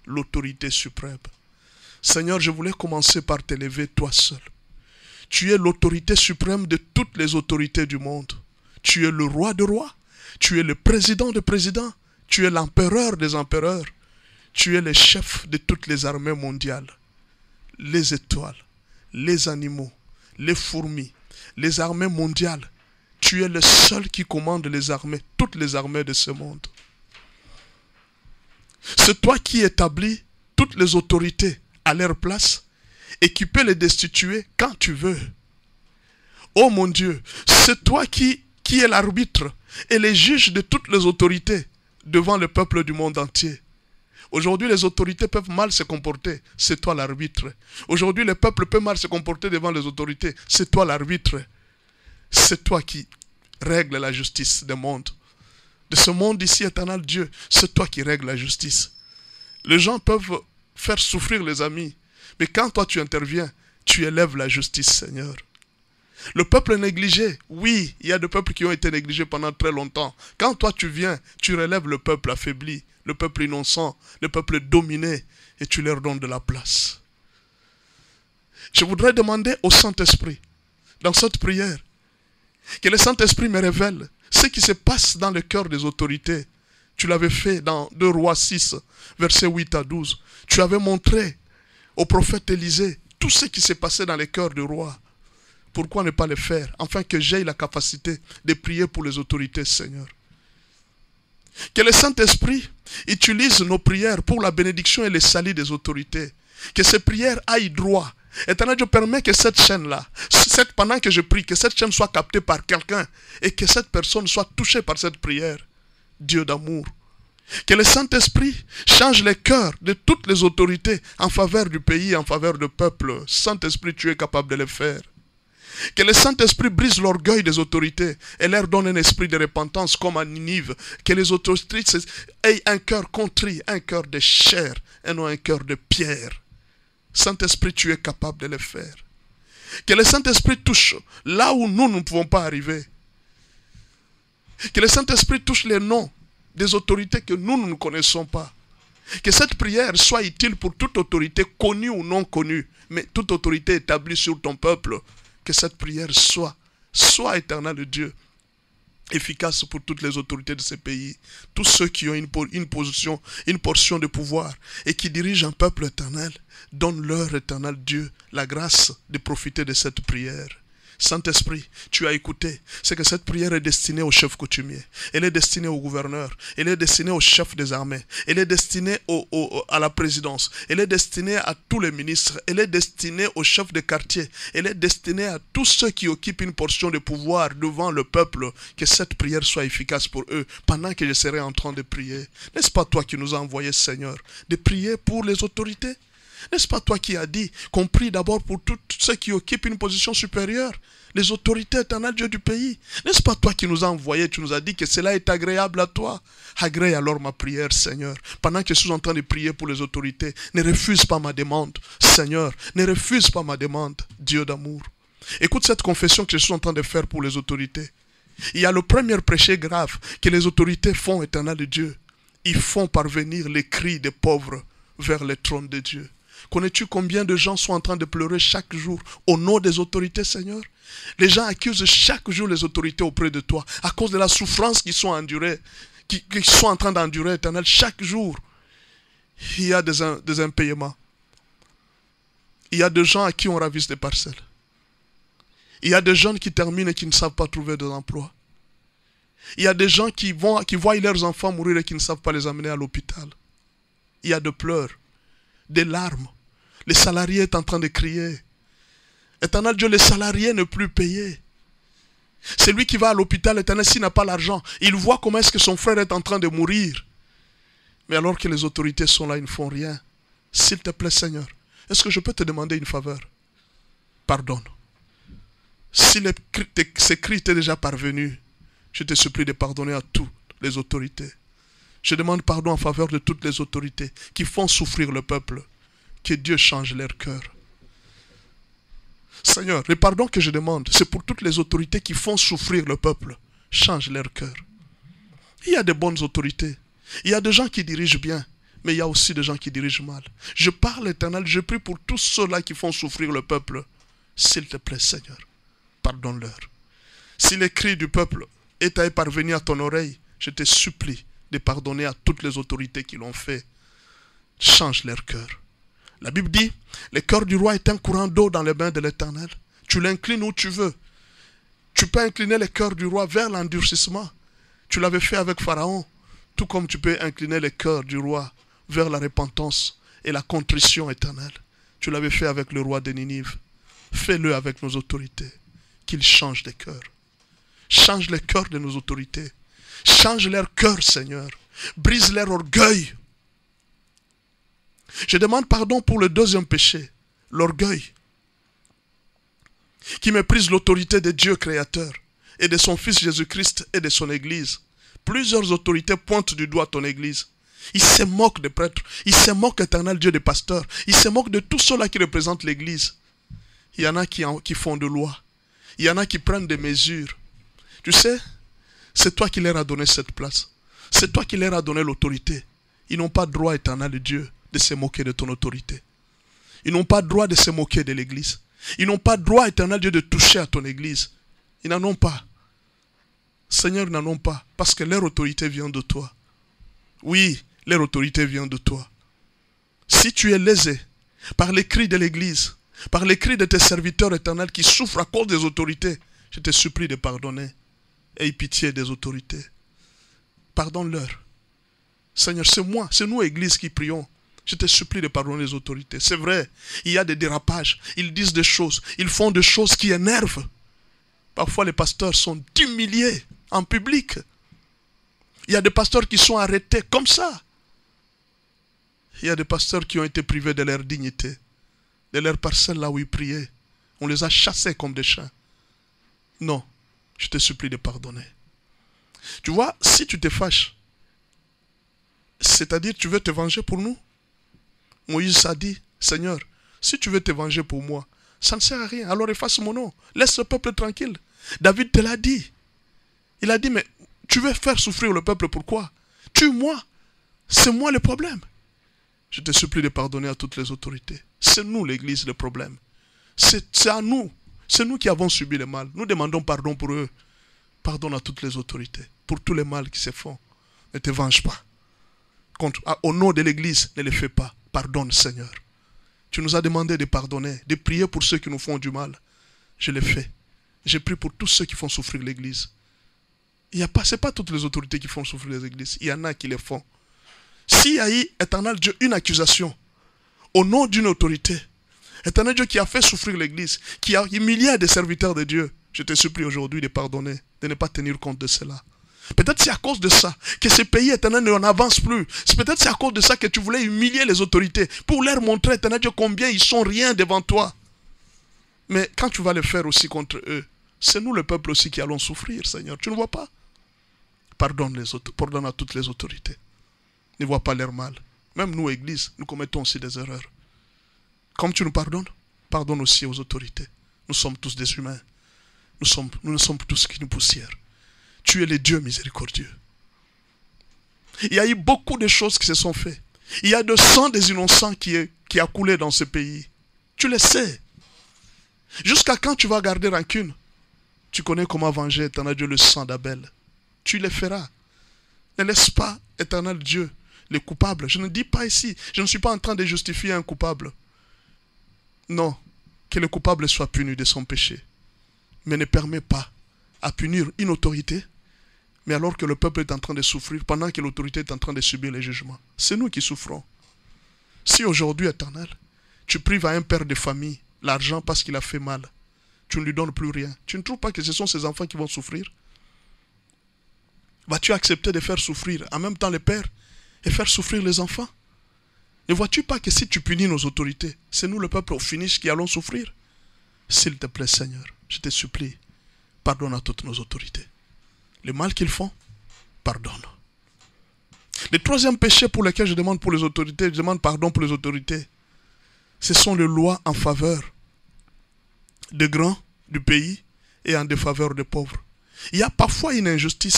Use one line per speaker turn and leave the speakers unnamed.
l'autorité suprême. Seigneur, je voulais commencer par t'élever toi seul. Tu es l'autorité suprême de toutes les autorités du monde. Tu es le roi de rois. Tu es le président des présidents. Tu es l'empereur des empereurs. Tu es le chef de toutes les armées mondiales. Les étoiles, les animaux, les fourmis, les armées mondiales. Tu es le seul qui commande les armées, toutes les armées de ce monde. C'est toi qui établis toutes les autorités à leur place et qui peux les destituer quand tu veux. Oh mon Dieu, c'est toi qui es l'arbitre et le juge de toutes les autorités devant le peuple du monde entier. Aujourd'hui, les autorités peuvent mal se comporter, c'est toi l'arbitre. Aujourd'hui, le peuple peut mal se comporter devant les autorités, c'est toi l'arbitre. C'est toi qui règles la justice du monde. De ce monde ici, éternel Dieu, c'est toi qui règles la justice. Les gens peuvent faire souffrir les amis, mais quand toi tu interviens, tu élèves la justice, Seigneur. Le peuple négligé, oui, il y a des peuples qui ont été négligés pendant très longtemps. Quand toi tu viens, tu relèves le peuple affaibli, le peuple innocent, le peuple dominé, et tu leur donnes de la place. Je voudrais demander au Saint-Esprit, dans cette prière, que le Saint-Esprit me révèle ce qui se passe dans le cœur des autorités. Tu l'avais fait dans 2 Rois 6, versets 8 à 12. Tu avais montré au prophète Élisée tout ce qui s'est passé dans les cœurs du roi. Pourquoi ne pas le faire, afin que j'aie la capacité de prier pour les autorités, Seigneur. Que le Saint-Esprit utilise nos prières pour la bénédiction et le salut des autorités. Que ces prières aillent droit. Éternel Dieu, permet que cette chaîne-là, pendant que je prie, que cette chaîne soit captée par quelqu'un et que cette personne soit touchée par cette prière. Dieu d'amour. Que le Saint-Esprit change les cœurs de toutes les autorités en faveur du pays, en faveur du peuple. Saint-Esprit, tu es capable de le faire. Que le Saint-Esprit brise l'orgueil des autorités et leur donne un esprit de repentance comme à Ninive. Que les autorités aient un cœur contrit, un cœur de chair et non un cœur de pierre. Saint-Esprit, tu es capable de le faire. Que le Saint-Esprit touche là où nous ne pouvons pas arriver. Que le Saint-Esprit touche les noms des autorités que nous ne connaissons pas. Que cette prière soit utile pour toute autorité, connue ou non connue, mais toute autorité établie sur ton peuple. Que cette prière soit éternelle de Dieu, efficace pour toutes les autorités de ce pays, tous ceux qui ont une portion de pouvoir et qui dirigent un peuple éternel, donne-leur, éternel Dieu, la grâce de profiter de cette prière. Saint-Esprit, tu as écouté, c'est que cette prière est destinée au chef coutumier, elle est destinée au gouverneur, elle est destinée au chef des armées, elle est destinée à la présidence, elle est destinée à tous les ministres, elle est destinée aux chefs de quartier, elle est destinée à tous ceux qui occupent une portion de pouvoir devant le peuple, que cette prière soit efficace pour eux, pendant que je serai en train de prier. N'est-ce pas toi qui nous as envoyé, Seigneur, de prier pour les autorités? N'est-ce pas toi qui as dit qu'on prie d'abord pour tous ceux qui occupent une position supérieure, les autorités éternelles Dieu du pays? N'est-ce pas toi qui nous as envoyés, tu nous as dit que cela est agréable à toi? Agrée alors ma prière, Seigneur. Pendant que je suis en train de prier pour les autorités, ne refuse pas ma demande. Seigneur, ne refuse pas ma demande, Dieu d'amour. Écoute cette confession que je suis en train de faire pour les autorités. Il y a le premier péché grave que les autorités font, éternel de Dieu. Ils font parvenir les cris des pauvres vers le trône de Dieu. Connais-tu combien de gens sont en train de pleurer chaque jour au nom des autorités, Seigneur? Les gens accusent chaque jour les autorités auprès de toi à cause de la souffrance qu'ils sont endurés, qu'ils sont en train d'endurer, éternel. Chaque jour, il y a des impayements. Il y a des gens à qui on ravise des parcelles. Il y a des jeunes qui terminent et qui ne savent pas trouver de l'emploi. Il y a des gens qui voient leurs enfants mourir et qui ne savent pas les amener à l'hôpital. Il y a des pleurs, des larmes. Les salariés sont en train de crier. Éternel Dieu, les salariés ne plus payés. C'est lui qui va à l'hôpital, éternel, s'il n'a pas l'argent, il voit comment est-ce que son frère est en train de mourir. Mais alors que les autorités sont là, ils ne font rien. S'il te plaît, Seigneur, est-ce que je peux te demander une faveur? Pardonne. Si ces cris t'est déjà parvenu, je te supplie de pardonner à toutes les autorités. Je demande pardon en faveur de toutes les autorités qui font souffrir le peuple. Que Dieu change leur cœur. Seigneur, le pardon que je demande, c'est pour toutes les autorités qui font souffrir le peuple. Change leur cœur. Il y a de bonnes autorités. Il y a des gens qui dirigent bien. Mais il y a aussi des gens qui dirigent mal. Je parle, Éternel, je prie pour tous ceux-là qui font souffrir le peuple. S'il te plaît, Seigneur, pardonne-leur. Si les cris du peuple étaient parvenus à ton oreille, je te supplie de pardonner à toutes les autorités qui l'ont fait. Change leur cœur. La Bible dit, le cœur du roi est un courant d'eau dans les mains de l'Éternel. Tu l'inclines où tu veux. Tu peux incliner le cœur du roi vers l'endurcissement. Tu l'avais fait avec Pharaon. Tout comme tu peux incliner le cœur du roi vers la repentance et la contrition éternelle. Tu l'avais fait avec le roi de Ninive. Fais-le avec nos autorités. Qu'ils changent de cœur. Change les cœurs de nos autorités. Change leur cœur, Seigneur. Brise leur orgueil. Je demande pardon pour le deuxième péché, l'orgueil, qui méprise l'autorité de Dieu créateur et de son Fils Jésus-Christ et de son Église. Plusieurs autorités pointent du doigt ton Église. Ils se moquent des prêtres. Ils se moquent, éternel Dieu, des pasteurs. Ils se moquent de tous ceux-là qui représentent l'Église. Il y en a qui font de loi. Il y en a qui prennent des mesures. Tu sais, c'est toi qui leur as donné cette place. C'est toi qui leur as donné l'autorité. Ils n'ont pas droit, éternel Dieu, de se moquer de ton autorité. Ils n'ont pas droit de se moquer de l'Église. Ils n'ont pas droit, éternel Dieu, de toucher à ton Église. Ils n'en ont pas. Seigneur, ils n'en ont pas. Parce que leur autorité vient de toi. Oui, leur autorité vient de toi. Si tu es lésé par les cris de l'Église, par les cris de tes serviteurs éternels qui souffrent à cause des autorités, je te supplie de pardonner. Aie pitié des autorités. Pardonne-leur. Seigneur, c'est moi, c'est nous, Église, qui prions. Je te supplie de pardonner les autorités. C'est vrai, il y a des dérapages. Ils disent des choses. Ils font des choses qui énervent. Parfois, les pasteurs sont humiliés en public. Il y a des pasteurs qui sont arrêtés comme ça. Il y a des pasteurs qui ont été privés de leur dignité, de leur parcelle là où ils priaient. On les a chassés comme des chiens. Non, je te supplie de pardonner. Tu vois, si tu te fâches, c'est-à-dire tu veux te venger pour nous. Moïse a dit, Seigneur, si tu veux te venger pour moi, ça ne sert à rien, alors efface mon nom. Laisse le peuple tranquille. David te l'a dit. Il a dit, mais tu veux faire souffrir le peuple, pourquoi? Tue-moi. C'est moi le problème. Je te supplie de pardonner à toutes les autorités. C'est nous, l'Église, le problème. C'est à nous. C'est nous qui avons subi le mal. Nous demandons pardon pour eux. Pardonne à toutes les autorités. Pour tous les mal qui se font. Ne te venge pas. Au nom de l'Église, ne le fais pas. Pardonne, Seigneur. Tu nous as demandé de pardonner, de prier pour ceux qui nous font du mal. Je l'ai fait. J'ai prié pour tous ceux qui font souffrir l'Église. Ce n'est pas toutes les autorités qui font souffrir les églises. Il y en a qui les font. S'il y a eu, éternel Dieu, une accusation au nom d'une autorité, éternel Dieu qui a fait souffrir l'église, qui a humilié des serviteurs de Dieu, je te supplie aujourd'hui de pardonner, de ne pas tenir compte de cela. Peut-être c'est à cause de ça que ce pays, éternel, n'en avance plus. Peut-être c'est à cause de ça que tu voulais humilier les autorités pour leur montrer, éternel Dieu, combien ils sont rien devant toi. Mais quand tu vas le faire aussi contre eux, c'est nous le peuple aussi qui allons souffrir, Seigneur. Tu ne vois pas? Pardonne à toutes les autorités. Ne vois pas leur mal. Même nous, Église, nous commettons aussi des erreurs. Comme tu nous pardonnes, pardonne aussi aux autorités. Nous sommes tous des humains. Nous ne sommes tous qu'une poussière. Tu es le Dieu miséricordieux. Il y a eu beaucoup de choses qui se sont faites. Il y a le sang des innocents qui a coulé dans ce pays. Tu le sais. Jusqu'à quand tu vas garder rancune? Tu connais comment venger, éternel Dieu, le sang d'Abel. Tu le feras. Ne laisse pas, éternel Dieu, les coupables. Je ne dis pas ici, je ne suis pas en train de justifier un coupable. Non, que le coupable soit puni de son péché. Mais ne permet pas à punir une autorité, mais alors que le peuple est en train de souffrir, pendant que l'autorité est en train de subir les jugements. C'est nous qui souffrons. Si aujourd'hui, éternel, tu prives à un père de famille l'argent parce qu'il a fait mal, tu ne lui donnes plus rien. Tu ne trouves pas que ce sont ses enfants qui vont souffrir? Vas-tu accepter de faire souffrir en même temps les pères et faire souffrir les enfants? Ne vois-tu pas que si tu punis nos autorités, c'est nous le peuple au finish qui allons souffrir? S'il te plaît, Seigneur, je te supplie, pardonne à toutes nos autorités. Le mal qu'ils font, pardonne. Le troisième péché pour lequel je demande pour les autorités, je demande pardon pour les autorités, ce sont les lois en faveur des grands du pays et en défaveur des pauvres. Il y a parfois une injustice